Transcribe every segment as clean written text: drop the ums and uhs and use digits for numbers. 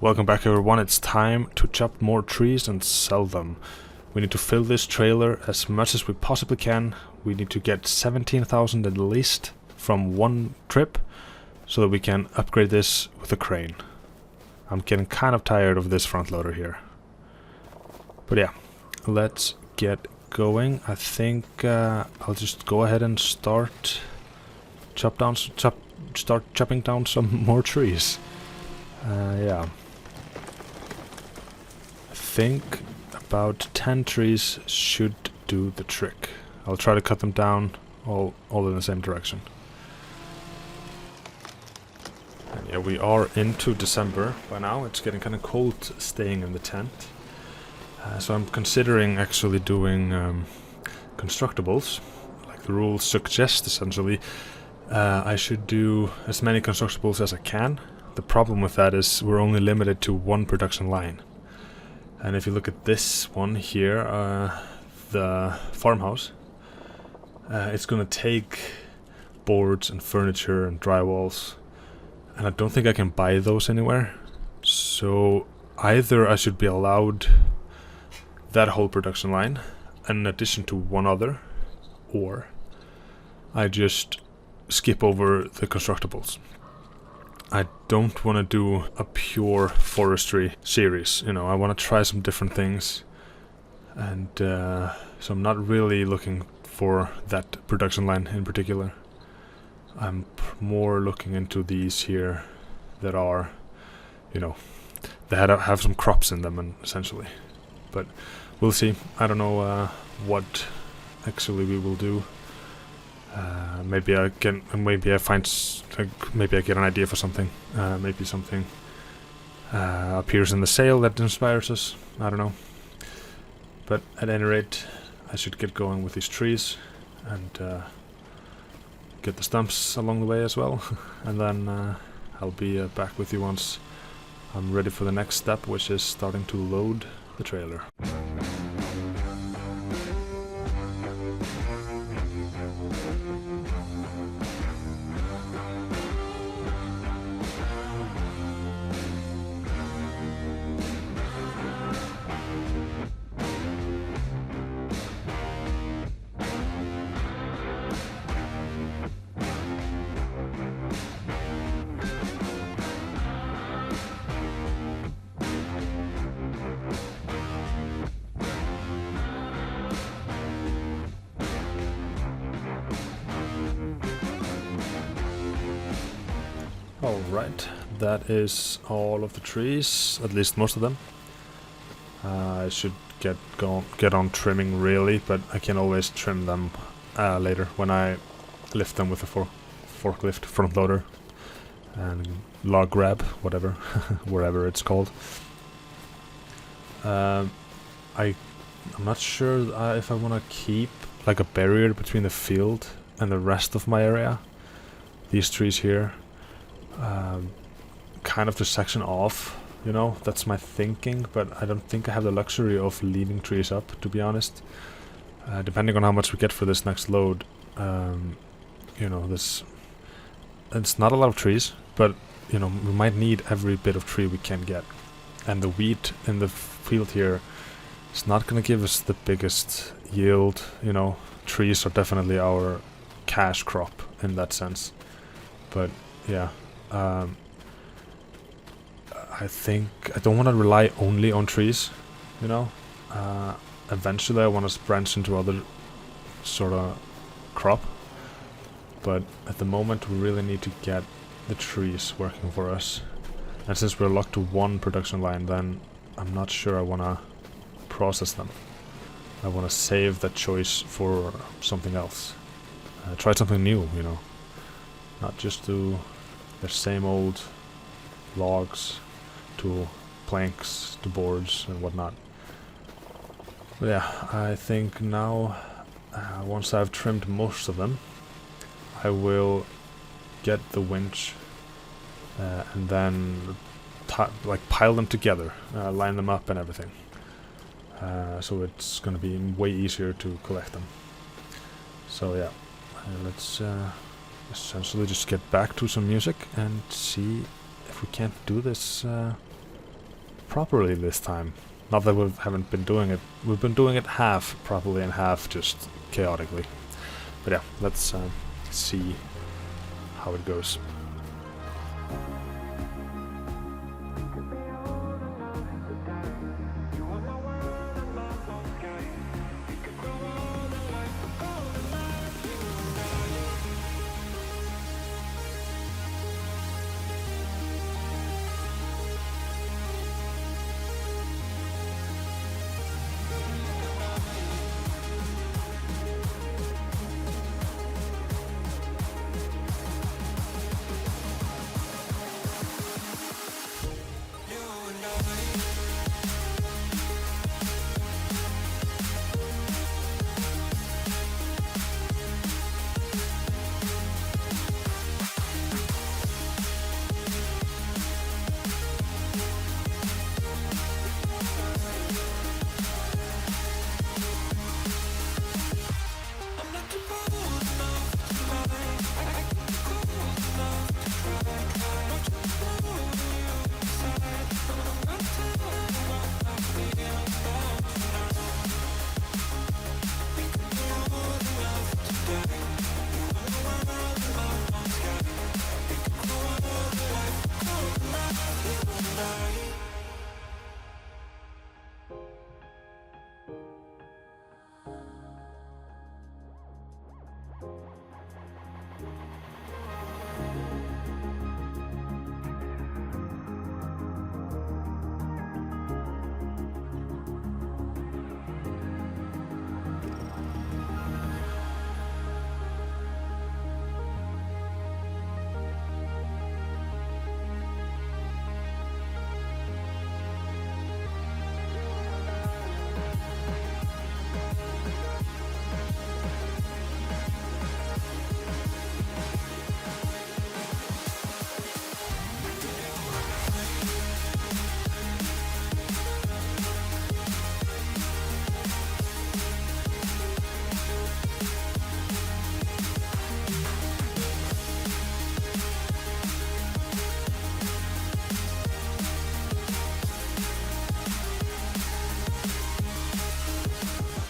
Welcome back everyone, it's time to chop more trees and sell them. We need to fill this trailer as much as we possibly can. We need to get 17,000 at least from one trip so that we can upgrade this with a crane. I'm getting kind of tired of this front loader here. But yeah, let's get going. I think I'll just go ahead and start chopping down some more trees. Yeah. I think about 10 trees should do the trick. I'll try to cut them down all in the same direction. And yeah, we are into December by now. It's getting kind of cold staying in the tent. So I'm considering actually doing constructables, like the rules suggest essentially. I should do as many constructables as I can. The problem with that is we're only limited to one production line. And if you look at this one here, the farmhouse, it's gonna take boards and furniture and drywalls, and I don't think I can buy those anywhere. So either I should be allowed that whole production line in addition to one other, or I just skip over the constructables. I don't want to do a pure forestry series, you know, I want to try some different things, and so I'm not really looking for that production line in particular. I'm more looking into these here that are, you know, they have some crops in them, and essentially, but we'll see. I don't know what actually we will do. Maybe I get an idea for something. Maybe something appears in the sale that inspires us. I don't know. But at any rate, I should get going with these trees and get the stumps along the way as well. And then I'll be back with you once I'm ready for the next step, which is starting to load the trailer. Alright, that is all of the trees, at least most of them. I should get on trimming really, but I can always trim them later when I lift them with a forklift front loader and log grab, whatever, wherever it's called. I'm not sure if I want to keep like a barrier between the field and the rest of my area. These trees here. Kind of to section off, you know, that's my thinking, but I don't think I have the luxury of leaving trees up, to be honest. Depending on how much we get for this next load, you know, it's not a lot of trees, but you know, we might need every bit of tree we can get, and the wheat in the field here is not going to give us the biggest yield. You know, trees are definitely our cash crop in that sense, but yeah. I think I don't want to rely only on trees, you know. Eventually I want to branch into other sort of crop, but at the moment we really need to get the trees working for us, and since we're locked to one production line, then I'm not sure I want to process them. I want to save that choice for something else. Try something new, you know, not just do the same old logs to planks to boards and whatnot. But yeah, I think now once I've trimmed most of them, I will get the winch and then pile them together, line them up and everything, so it's gonna be way easier to collect them. So yeah, let's essentially just get back to some music and see if we can't do this properly this time. Not that we haven't been doing it. We've been doing it half properly and half just chaotically. But yeah, let's see how it goes.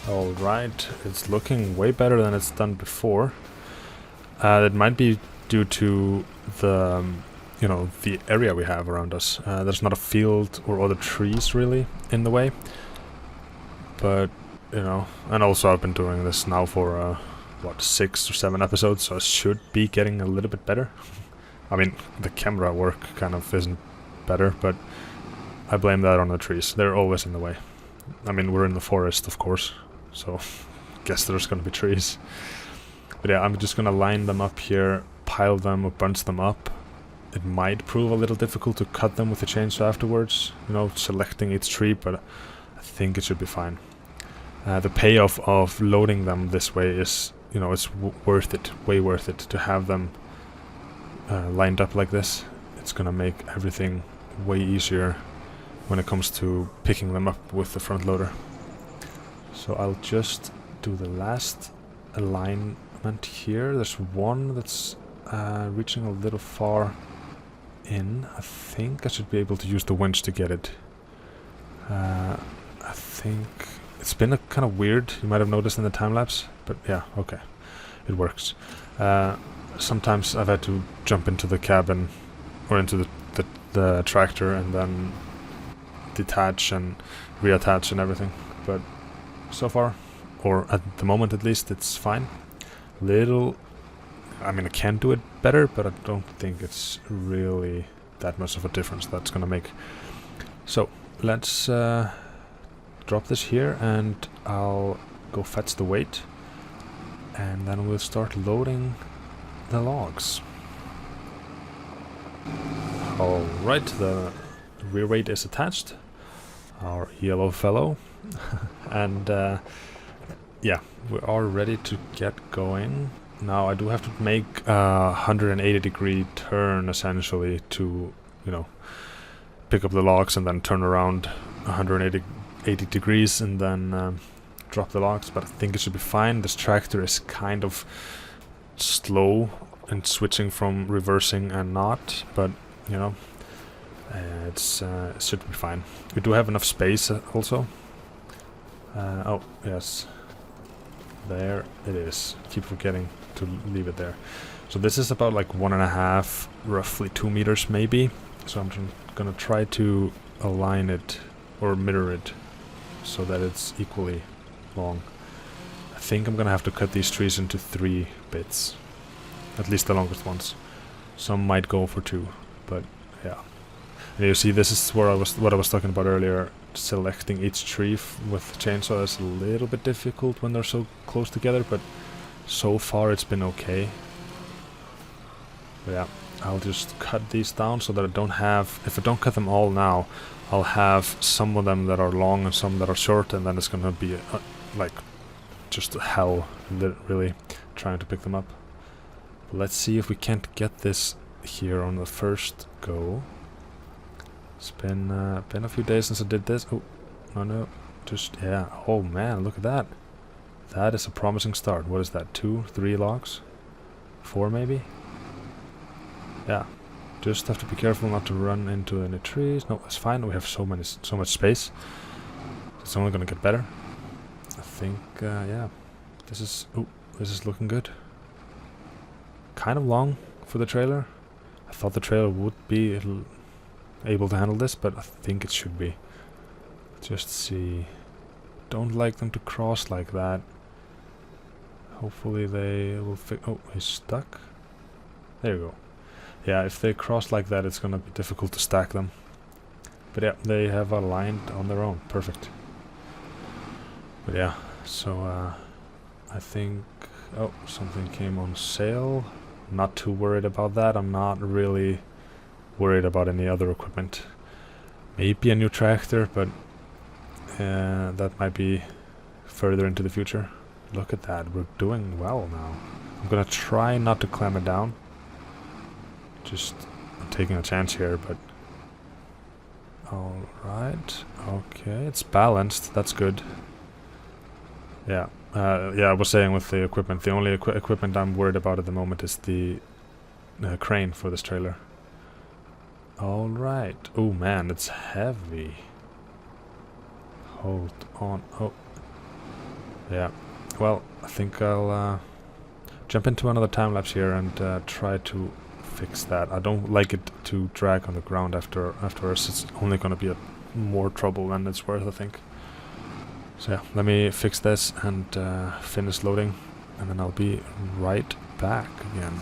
Alright, it's looking way better than it's done before. That might be due to the, you know, the area we have around us. There's not a field or other trees really in the way. But, you know, and also I've been doing this now for, what, 6 or 7 episodes, so I should be getting a little bit better. I mean, the camera work kind of isn't better, but I blame that on the trees. They're always in the way. I mean, we're in the forest, of course, so guess there's gonna be trees. But yeah, I'm just gonna line them up here, pile them or bunch them up. It might prove a little difficult to cut them with the chainsaw afterwards, you know, selecting each tree, but I think it should be fine. The payoff of loading them this way is, you know, it's worth it, way worth it to have them lined up like this. It's gonna make everything way easier when it comes to picking them up with the front loader. So I'll just do the last alignment here. There's one that's reaching a little far in. I think I should be able to use the winch to get it. I think it's been a kind of weird, you might have noticed in the time lapse, but yeah, okay, it works. Sometimes I've had to jump into the cabin or into the tractor and then detach and reattach and everything, but so far, or at the moment at least, it's fine. I mean, I can do it better, but I don't think it's really that much of a difference that's gonna make. So let's drop this here and I'll go fetch the weight and then we'll start loading the logs. Alright, the rear weight is attached, our yellow fellow, and yeah, we are ready to get going. Now I do have to make a 180 degree turn essentially to, you know, pick up the logs and then turn around 180 degrees and then drop the logs, but I think it should be fine. This tractor is kind of slow in switching from reversing and not, but you know, it's it should be fine. We do have enough space also. Oh, yes. There it is. Keep forgetting to leave it there. So this is about like 1.5, roughly 2 meters maybe. So I'm gonna try to align it or mirror it so that it's equally long. I think I'm gonna have to cut these trees into 3 bits, at least the longest ones. Some might go for 2, but yeah. And you see, this is where what I was talking about earlier. Selecting each tree with the chainsaw is a little bit difficult when they're so close together, but so far it's been okay. But yeah, I'll just cut these down so that I don't have, if I don't cut them all now, I'll have some of them that are long and some that are short, and then it's gonna be like just hell, really, trying to pick them up. But let's see if we can't get this here on the first go. It's been a few days since I did this. Oh, no, just, yeah. Oh man, look at that. That is a promising start. What is that, 2, 3 logs? 4 maybe? Yeah. Just have to be careful not to run into any trees. No, that's fine. We have so much space. It's only gonna get better. I think, yeah. This is looking good. Kind of long for the trailer. I thought the trailer would be able to handle this, but I think it should be. Just see. Don't like them to cross like that. Hopefully they will oh, he's stuck. There you go. Yeah, if they cross like that, it's gonna be difficult to stack them. But yeah, they have aligned on their own. Perfect. But yeah, so I think, oh, something came on sale. Not too worried about that. I'm not really worried about any other equipment. Maybe a new tractor, but that might be further into the future. Look at that, we're doing well now. I'm gonna try not to clamber down. Just taking a chance here, but alright. Okay, it's balanced, that's good. Yeah, yeah, I was saying with the equipment, the only equipment I'm worried about at the moment is the crane for this trailer. Alright. Oh man, it's heavy. Hold on. Oh. Yeah. Well, I think I'll jump into another time lapse here and try to fix that. I don't like it to drag on the ground afterwards. It's only going to be more trouble than it's worth, I think. So yeah, let me fix this and finish loading, and then I'll be right back again.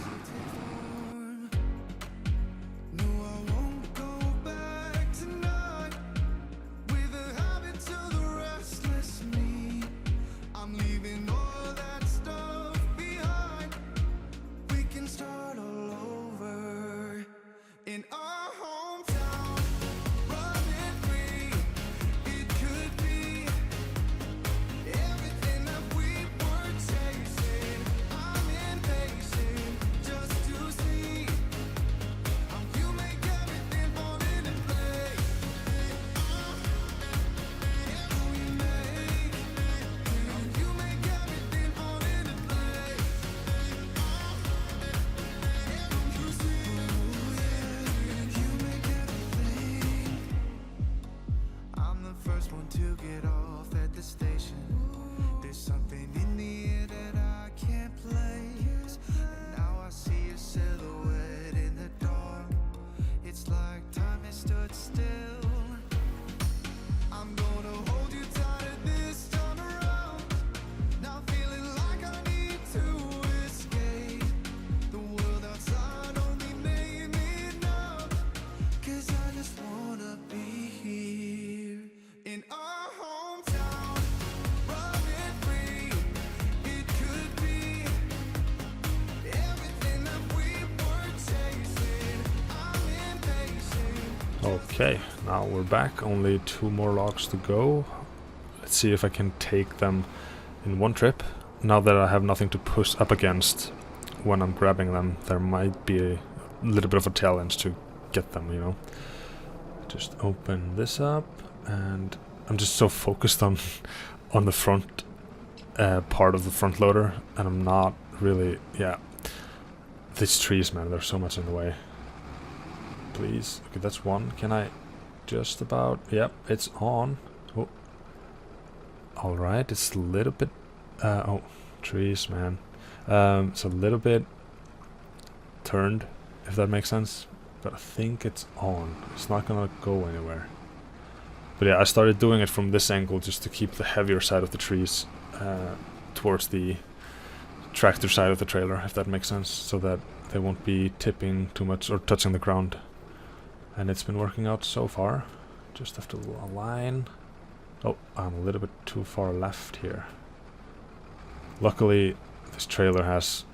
Okay, now we're back. Only 2 more logs to go. Let's see if I can take them in one trip. Now that I have nothing to push up against when I'm grabbing them, there might be a little bit of a challenge to get them, you know. Just open this up, and I'm just so focused on the front part of the front loader, and I'm not really, yeah. These trees, man, they're so much in the way. Please. Okay, that's one. Can I just about. Yep, it's on. Oh. Alright, it's a little bit... oh, trees, man. It's a little bit turned, if that makes sense. But I think it's on. It's not gonna go anywhere. But yeah, I started doing it from this angle just to keep the heavier side of the trees towards the tractor side of the trailer, if that makes sense, so that they won't be tipping too much or touching the ground. And it's been working out so far. Just have to align. Oh, I'm a little bit too far left here. Luckily, this trailer has,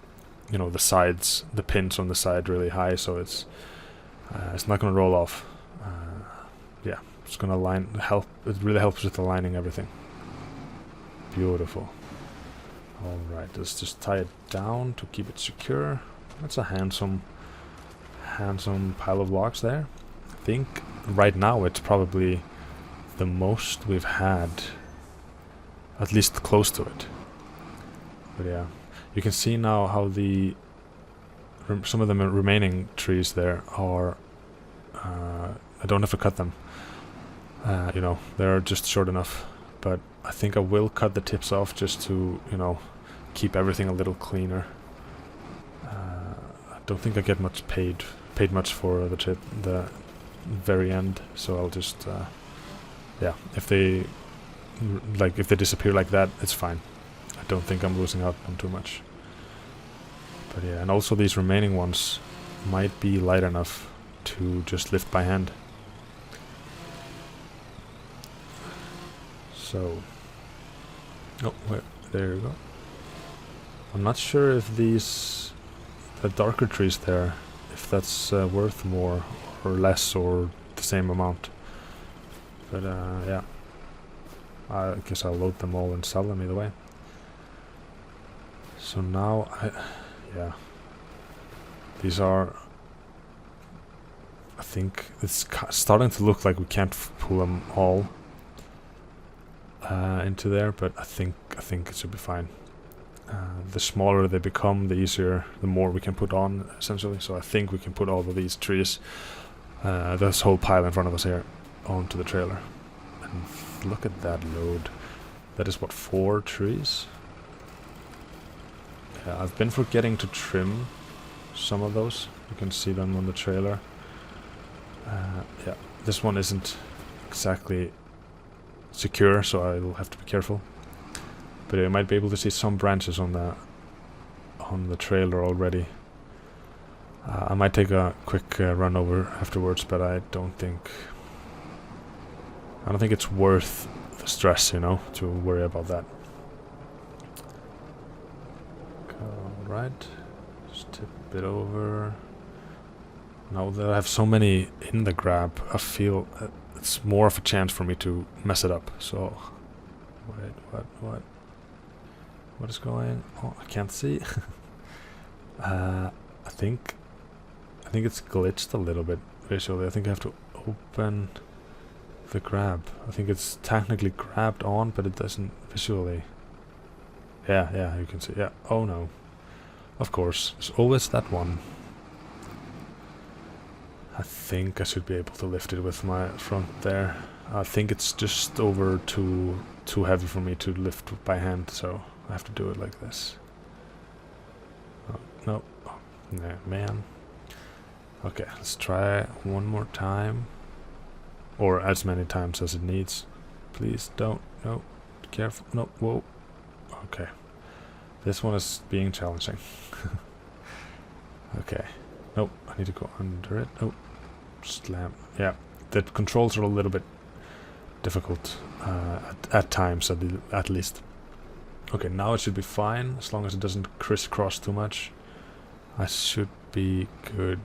you know, the sides, the pins on the side really high, so it's not going to roll off. Yeah, it's going to align. It really helps with aligning everything. Beautiful. All right, let's just tie it down to keep it secure. That's a handsome pile of logs there. I think right now it's probably the most we've had, at least close to it. But yeah, you can see now how some of the remaining trees there are. I don't have to cut them. You know, they're just short enough. But I think I will cut the tips off just to, you know, keep everything a little cleaner. I don't think I get much paid much for the very end, so I'll just yeah, if they disappear like that, it's fine. I don't think I'm losing out on too much. But yeah, and also these remaining ones might be light enough to just lift by hand. So, oh, wait, there you go. I'm not sure if the darker trees there, if that's worth more or less or the same amount. But yeah, I guess I'll load them all and sell them either way. So now, yeah, these are, I think it's starting to look like we can't pull them all into there, but I think it should be fine. The smaller they become, the easier, the more we can put on, essentially. So I think we can put all of these trees, this whole pile in front of us here, onto the trailer. And look at that load. That is what, 4 trees? Yeah, I've been forgetting to trim some of those. You can see them on the trailer. Yeah, this one isn't exactly secure, so I'll have to be careful. But you might be able to see some branches on the trailer already. I might take a quick run over afterwards, but I don't think it's worth the stress, you know, to worry about that. Alright, just tip it over. Now that I have so many in the grab, I feel it's more of a chance for me to mess it up. So, wait, what is going? Oh, I can't see. I think it's glitched a little bit visually. I think I have to open the grab. I think it's technically grabbed on, but it doesn't visually. Yeah, you can see. Yeah. Oh no. Of course, there's always that one. I think I should be able to lift it with my front there. I think it's just over too heavy for me to lift by hand, so I have to do it like this. Oh, no. Oh, nah, man. Okay, let's try one more time. Or as many times as it needs. Please don't. No. Careful. No. Whoa. Okay. This one is being challenging. Okay. Nope. I need to go under it. Oh. Slam. Yeah. The controls are a little bit difficult at times, at least. Okay, now it should be fine, as long as it doesn't crisscross too much. I should be good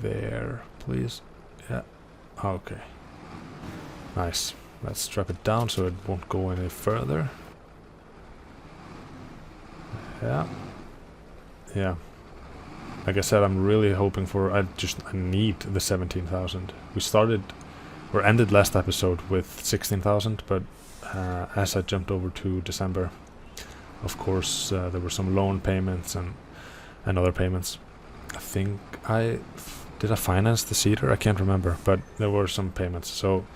there, please. Yeah. Okay. Nice. Let's strap it down so it won't go any further. Yeah. Yeah. Like I said, I'm really hoping for... I need the 17,000. We started... or ended last episode with 16,000, but as I jumped over to December, of course, there were some loan payments and other payments. I think I Did I finance the cedar? I can't remember, but there were some payments, so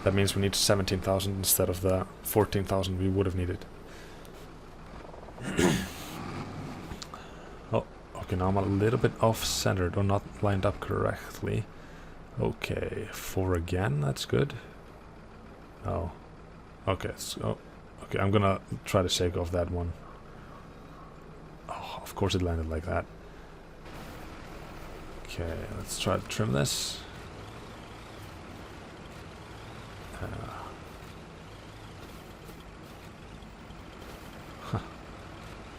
that means we need 17,000 instead of the 14,000 we would have needed. Oh, okay, now I'm a little bit off-centered or not lined up correctly. Okay, 4 again, that's good. No. Okay, so okay, I'm gonna try to shake off that one. Oh, of course it landed like that. Okay, let's try to trim this.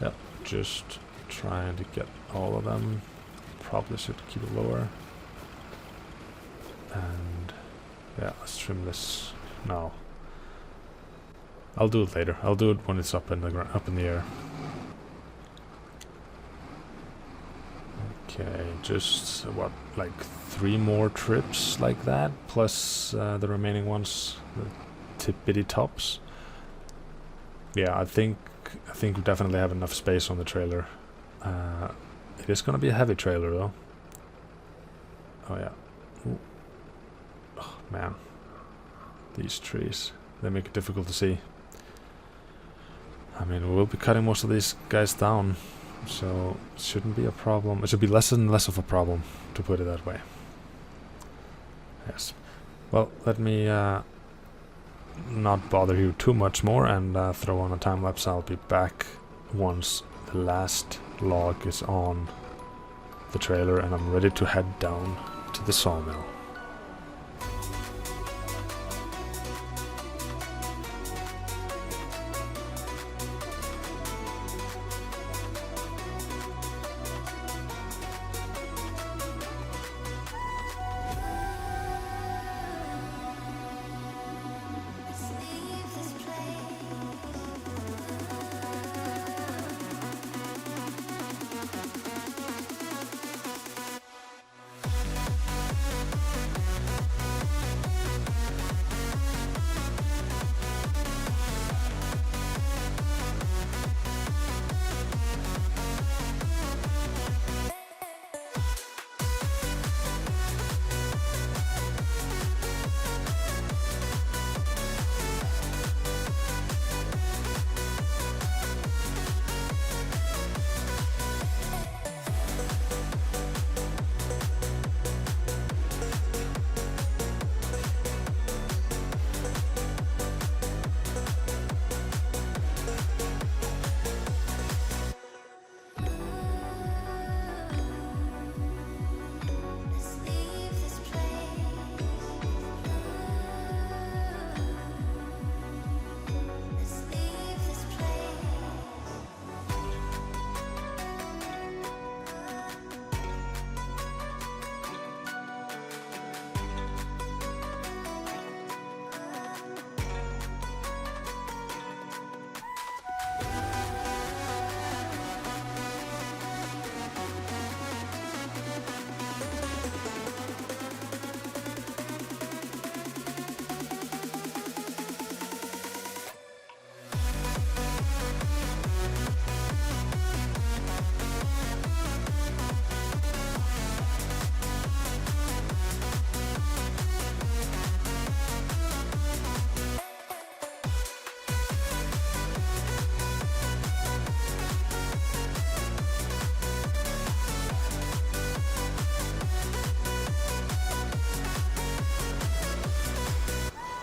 Yep, just trying to get all of them. Probably should keep it lower. And yeah, let's trim this now. I'll do it later. I'll do it when it's up in the air. Okay, just what, like 3 more trips like that, plus the remaining ones, the tippity tops. Yeah, I think we definitely have enough space on the trailer. It is gonna be a heavy trailer though. Oh yeah. Ooh. Oh man, these trees, they make it difficult to see. I mean, we'll be cutting most of these guys down, so it shouldn't be a problem. It should be less and less of a problem, to put it that way. Yes. Well, let me not bother you too much more and throw on a time lapse. I'll be back once the last log is on the trailer and I'm ready to head down to the sawmill.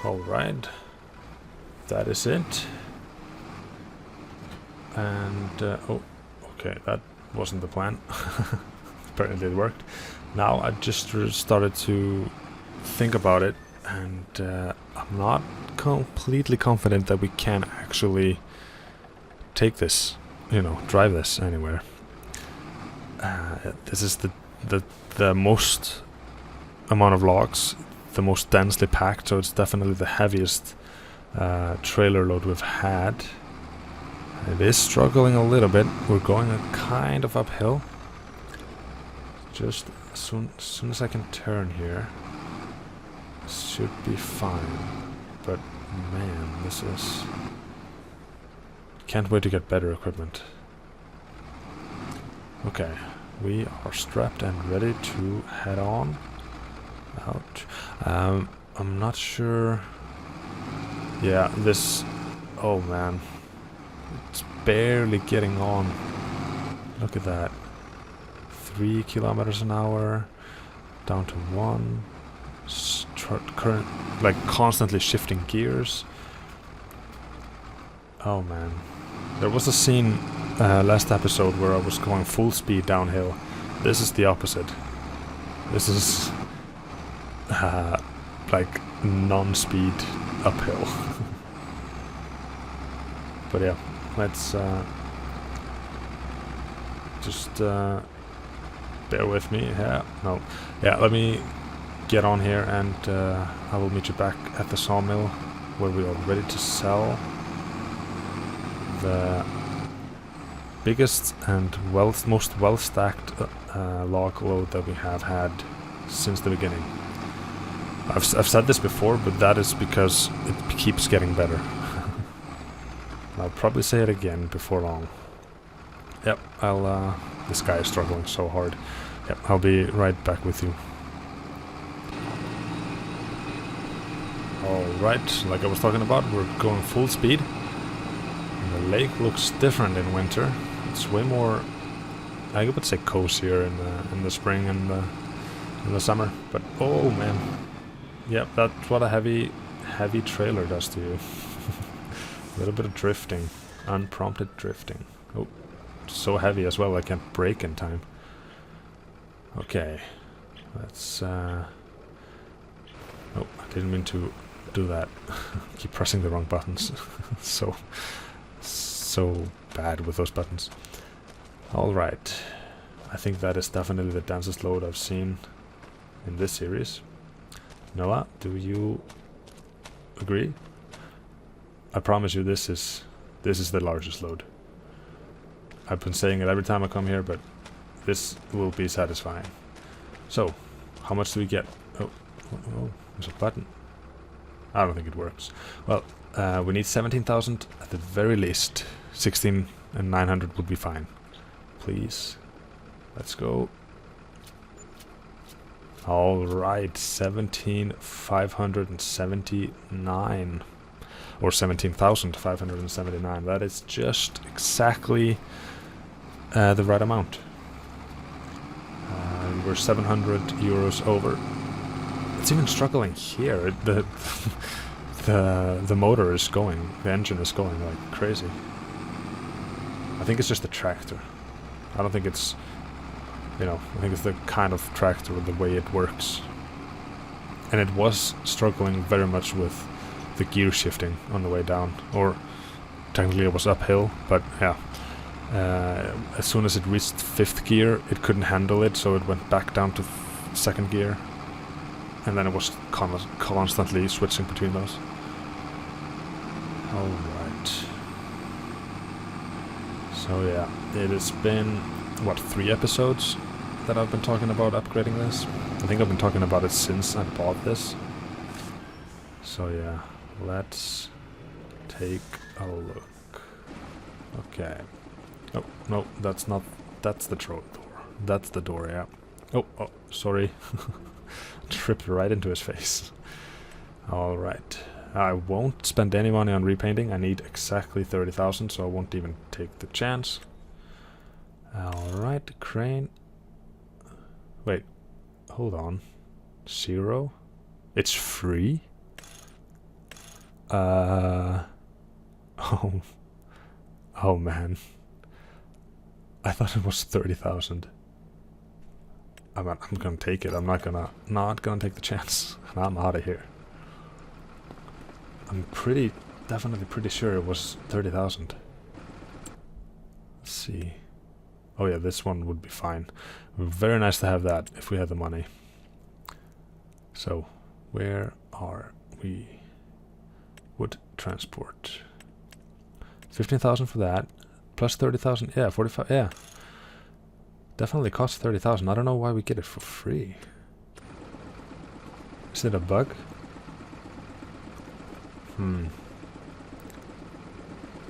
Alright, that is it. And, oh, okay, that wasn't the plan. Apparently it worked. Now I just started to think about it, and I'm not completely confident that we can actually take this, you know, drive this anywhere. This is the most amount of logs, the most densely packed, so it's definitely the heaviest trailer load we've had. It is struggling a little bit. We're going a kind of uphill. Just as soon as I can turn here, should be fine. But man, this is... Can't wait to get better equipment. Okay, we are strapped and ready to head on out. I'm not sure. Yeah, this... Oh man. It's barely getting on. Look at that. 3 kilometers an hour. Down to 1. Current... Like constantly shifting gears. Oh man. There was a scene last episode where I was going full speed downhill. This is the opposite. This is like non-speed uphill. But yeah, let's just bear with me. Let me get on here and I will meet you back at the sawmill where we are ready to sell the biggest and most well-stacked log load that we have had since the beginning. I've said this before, but that is because it keeps getting better. I'll probably say it again before long. Yep, this guy is struggling so hard. Yep, I'll be right back with you. Alright, like I was talking about, we're going full speed. The lake looks different in winter. It's way more, I would say, cozier in the spring and in the summer. But oh man, yep, that's what a heavy trailer does to you. A little bit of drifting, unprompted drifting. Oh, so heavy as well. I can't brake in time. Okay, let's. Oh, I didn't mean to do that. Keep pressing the wrong buttons. So bad with those buttons. Alright. I think that is definitely the densest load I've seen in this series. Noah, do you agree? I promise you this is the largest load. I've been saying it every time I come here, but this will be satisfying. So, how much do we get? Oh, there's a button. I don't think it works. Well, we need 17,000 at the very least. 16 and 900 would be fine. Please. Let's go. Alright, 17,579. Or 17,579. That is just exactly the right amount. We're 700 euros over. It's even struggling here. The motor is going, the engine is going like crazy. I think it's just the tractor. I don't think it's, I think it's the kind of tractor, the way it works. And it was struggling very much with the gear shifting on the way down. Or technically it was uphill, but yeah. As soon as it reached 5th gear, it couldn't handle it, so it went back down to 2nd gear. And then it was constantly switching between those. Alright. So yeah, it has been, what, 3 episodes that I've been talking about upgrading this? I think I've been talking about it since I bought this. So yeah, let's take a look. Okay. Oh, no, that's not, that's the door. That's the door, yeah. Oh, sorry. Tripped right into his face. Alright. I won't spend any money on repainting. I need exactly 30,000, so I won't even take the chance. Alright, crane. Wait, hold on. 0? It's free? Oh man. I thought it was 30,000. I'm gonna take it. I'm not gonna take the chance. I'm out of here. I'm definitely pretty sure it was 30,000. Let's see. Oh yeah, this one would be fine. Very nice to have that if we had the money. So, where are we? Wood transport. 15,000 for that. Plus 30,000. Yeah, 45. Yeah. Definitely costs 30,000. I don't know why we get it for free. Is it a bug?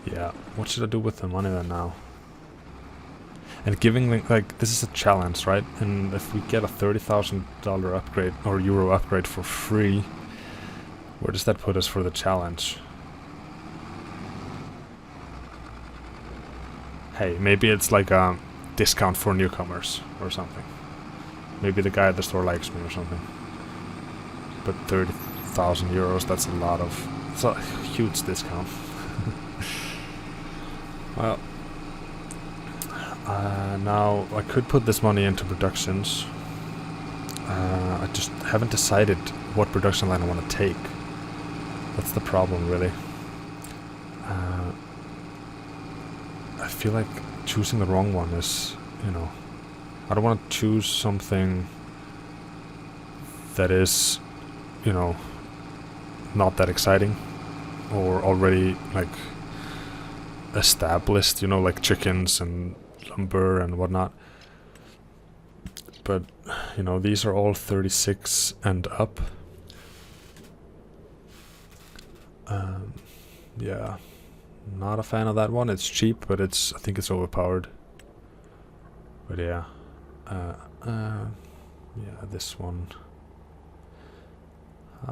Yeah. What should I do with the money then now? And giving like this is a challenge, right? And if we get a $30,000 upgrade or euro upgrade for free, where does that put us for the challenge? Hey, maybe it's like a discount for newcomers or something. Maybe the guy at the store likes me or something. But 30,000 euros, that's a lot of... It's a huge discount. Well, now I could put this money into productions. I just haven't decided what production line I want to take. That's the problem, really. I feel like choosing the wrong one is, you know... I don't want to choose something that is, you know, not that exciting or already, like, established, you know, like chickens and lumber and whatnot. But, you know, these are all 36 and up. Yeah, not a fan of that one. It's cheap, but I think it's overpowered. But yeah. Yeah, this one.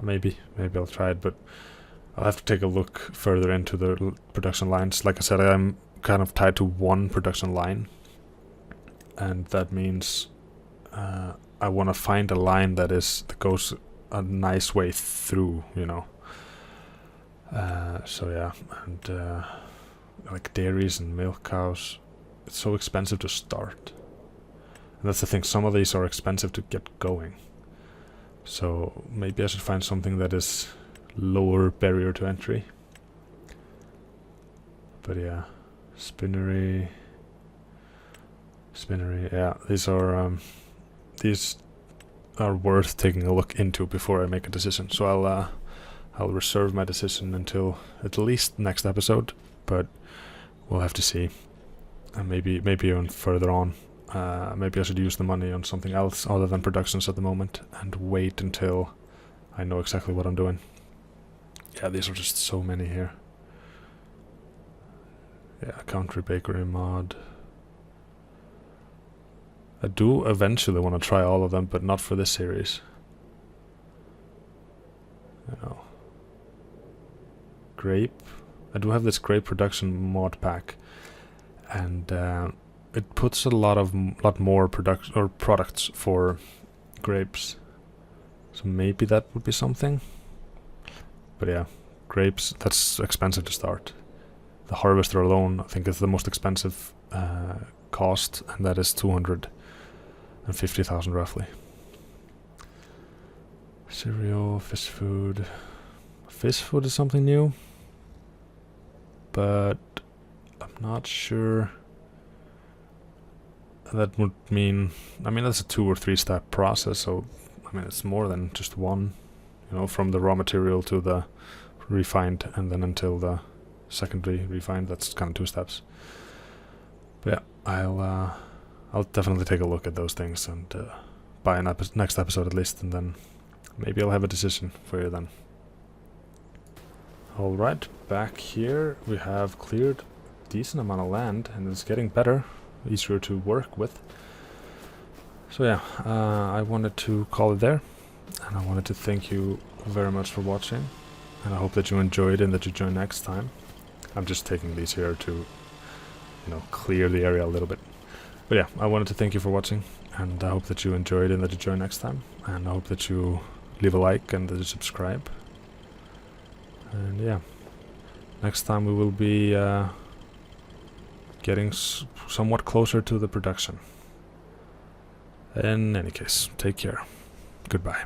Maybe I'll try it, but I'll have to take a look further into the production lines. Like I said, I'm kind of tied to one production line, and that means I want to find a line that goes a nice way through, you know. So yeah, and like dairies and milk cows, it's so expensive to start. And that's the thing, some of these are expensive to get going. So maybe I should find something that is lower barrier to entry. But yeah, spinnery, yeah, these are worth taking a look into before I make a decision. So I'll reserve my decision until at least next episode, but we'll have to see. And maybe even further on. Maybe I should use the money on something else other than productions at the moment and wait until I know exactly what I'm doing. Yeah, these are just so many here. Yeah, country bakery mod. I do eventually want to try all of them, but not for this series. You know. Grape. I do have this grape production mod pack, and it puts a lot more products for grapes. So maybe that would be something. But yeah, grapes, that's expensive to start. The harvester alone, I think, is the most expensive cost, and that is 250,000 roughly. Cereal, fish food. Fish food is something new, but I'm not sure. That would mean, I mean, that's a 2 or 3 step process, so I mean, it's more than just one, you know, from the raw material to the refined and then until the secondary refined. That's kind of 2 steps. But yeah, I'll definitely take a look at those things and by next episode at least, and then maybe I'll have a decision for you then. Alright, back here we have cleared a decent amount of land, and it's getting better, easier to work with. So yeah, I wanted to call it there, and I wanted to thank you very much for watching, and I hope that you enjoyed and that you join next time. I'm just taking these here to, you know, clear the area a little bit. But yeah, I wanted to thank you for watching, and I hope that you enjoyed and that you join next time, and I hope that you leave a like and that you subscribe. And yeah, next time we will be getting somewhat closer to the production. In any case, take care. Goodbye.